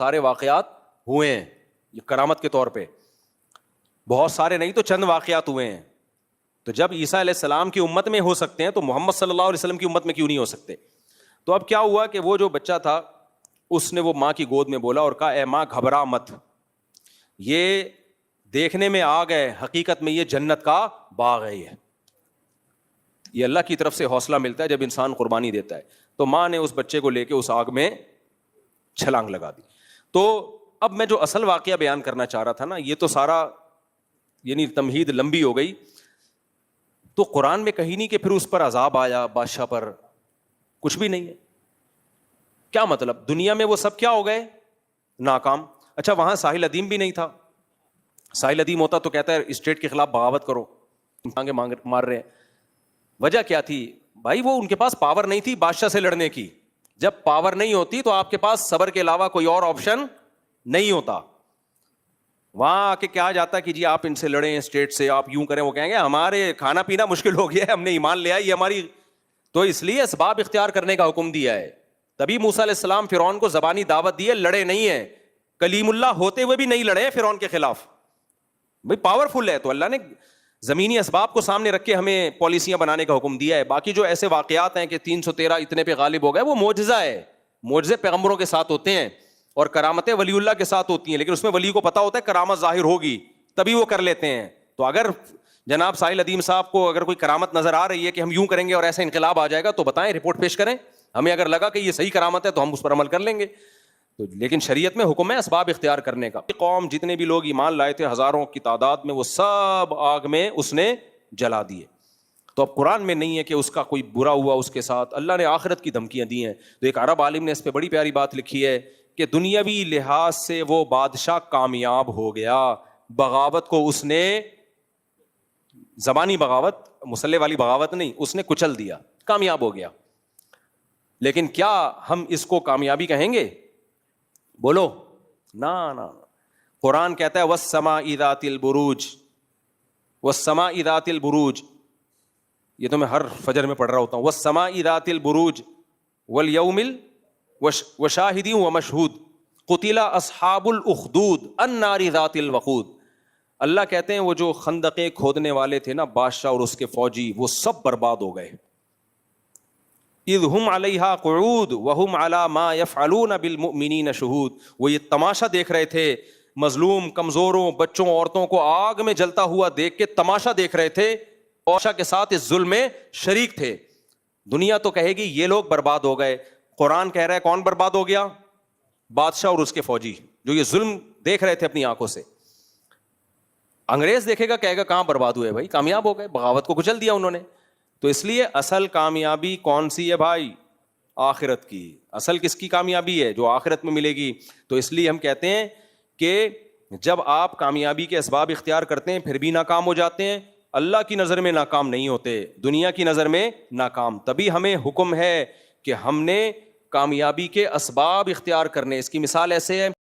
سارے واقعات ہوئے ہیں یہ کرامت کے طور پہ, بہت سارے نہیں تو چند واقعات ہوئے ہیں. تو جب عیسیٰ علیہ السلام کی امت میں ہو سکتے ہیں تو محمد صلی اللہ علیہ وسلم کی امت میں کیوں نہیں ہو سکتے؟ تو اب کیا ہوا کہ وہ جو بچہ تھا اس نے وہ ماں کی گود میں بولا اور کہا اے ماں گھبرا مت, یہ دیکھنے میں آگ ہے, حقیقت میں یہ جنت کا باغ ہے. یہ اللہ کی طرف سے حوصلہ ملتا ہے جب انسان قربانی دیتا ہے. تو ماں نے اس بچے کو لے کے اس آگ میں چھلانگ لگا دی. تو اب میں جو اصل واقعہ بیان کرنا چاہ رہا تھا نا, یہ تو سارا یعنی تمہید لمبی ہو گئی. تو قرآن میں کہیں نہیں کہ پھر اس پر عذاب آیا بادشاہ پر, کچھ بھی نہیں ہے. کیا مطلب؟ دنیا میں وہ سب کیا ہو گئے؟ ناکام. اچھا وہاں ساحل ادیم بھی نہیں تھا. ساحل ادیم ہوتا تو کہتا ہے اسٹیٹ کے خلاف بغاوت کرو, مانگے مار رہے ہیں. وجہ کیا تھی بھائی؟ وہ ان کے پاس پاور نہیں تھی بادشاہ سے لڑنے کی. جب پاور نہیں ہوتی تو آپ کے پاس صبر کے علاوہ کوئی اور آپشن نہیں ہوتا. وہاں آ کے کیا جاتا کہ جی آپ ان سے لڑیں اسٹیٹ سے, آپ یوں کریں, وہ کہیں گے ہمارے کھانا پینا مشکل ہو گیا ہے, ہم نے ایمان لیا یہ ہماری. تو اس لیے اسباب اختیار کرنے کا حکم دیا ہے. تبھی موسیٰ علیہ السلام فرعون کو زبانی دعوت دی ہے, لڑے نہیں ہیں. کلیم اللہ ہوتے ہوئے بھی نہیں لڑے فرعون کے خلاف. بھائی پاورفل ہے تو اللہ نے زمینی اسباب کو سامنے رکھ کے ہمیں پالیسیاں بنانے کا حکم دیا ہے. باقی جو ایسے واقعات ہیں کہ 313 اتنے پہ غالب ہو گئے, وہ معجزہ ہے. معجزے پیغمبروں کے ساتھ ہوتے ہیں اور کرامتیں ولی اللہ کے ساتھ ہوتی ہیں, لیکن اس میں ولی کو پتا ہوتا ہے کرامت ظاہر ہوگی تبھی وہ کر لیتے ہیں. تو اگر جناب ساحل ادیم صاحب کو اگر کوئی کرامت نظر آ رہی ہے کہ ہم یوں کریں گے اور ایسا انقلاب آ جائے گا تو بتائیں, رپورٹ پیش کریں. ہمیں اگر لگا کہ یہ صحیح کرامت ہے تو ہم اس پر عمل کر لیں گے. تو لیکن شریعت میں حکم ہے اسباب اختیار کرنے کا. قوم جتنے بھی لوگ ایمان لائے تھے ہزاروں کی تعداد میں, وہ سب آگ میں اس نے جلا دیے. تو اب قرآن میں نہیں ہے کہ اس کا کوئی برا ہوا اس کے ساتھ. اللہ نے آخرت کی دھمکیاں دی ہیں. تو ایک عرب عالم نے اس پہ بڑی پیاری بات لکھی ہے کہ دنیاوی لحاظ سے وہ بادشاہ کامیاب ہو گیا, بغاوت کو اس نے, زبانی بغاوت, مسلح والی بغاوت نہیں, اس نے کچل دیا, کامیاب ہو گیا. لیکن کیا ہم اس کو کامیابی کہیں گے؟ بولو نا. قرآن کہتا ہے وَالسَّمَاءِ ذَاتِ الْبُرُوجِ, وَالسَّمَاءِ ذَاتِ الْبُرُوجِ. یہ تو میں ہر فجر میں پڑھ رہا ہوتا ہوں. وَالسَّمَاءِ ذَاتِ الْبُرُوجِ وَالْيَوْمِ وَشَاهِدٍ وَمَشْهُودٍ قُتِلَ أَصْحَابُ الْأُخْدُودِ النَّارِ ذَاتِ الْوَقُودِ. اللہ کہتے ہیں وہ جو خندقیں کھودنے والے تھے نا, بادشاہ اور اس کے فوجی, وہ سب برباد ہو گئے. اذ ہم علیہا قعود وہم علی ما یفعلون بالمؤمنین شہود. وہ یہ تماشا دیکھ رہے تھے, مظلوم کمزوروں بچوں عورتوں کو آگ میں جلتا ہوا دیکھ کے تماشا دیکھ رہے تھے, بادشاہ کے ساتھ اس ظلم میں شریک تھے. دنیا تو کہے گی یہ لوگ برباد ہو گئے, قرآن کہہ رہا ہے کون برباد ہو گیا؟ بادشاہ اور اس کے فوجی جو یہ ظلم دیکھ رہے تھے اپنی آنکھوں سے. انگریز دیکھے گا کہے گا کہاں برباد ہوئے بھائی, کامیاب ہو گئے, بغاوت کو کچل دیا انہوں نے. تو اس لیے اصل کامیابی کون سی ہے بھائی؟ آخرت کی. اصل کس کی کامیابی ہے؟ جو آخرت میں ملے گی. تو اس لیے ہم کہتے ہیں کہ جب آپ کامیابی کے اسباب اختیار کرتے ہیں پھر بھی ناکام ہو جاتے ہیں, اللہ کی نظر میں ناکام نہیں ہوتے, دنیا کی نظر میں ناکام. تبھی ہمیں حکم ہے کہ ہم نے کامیابی کے اسباب اختیار کرنے. اس کی مثال ایسے ہے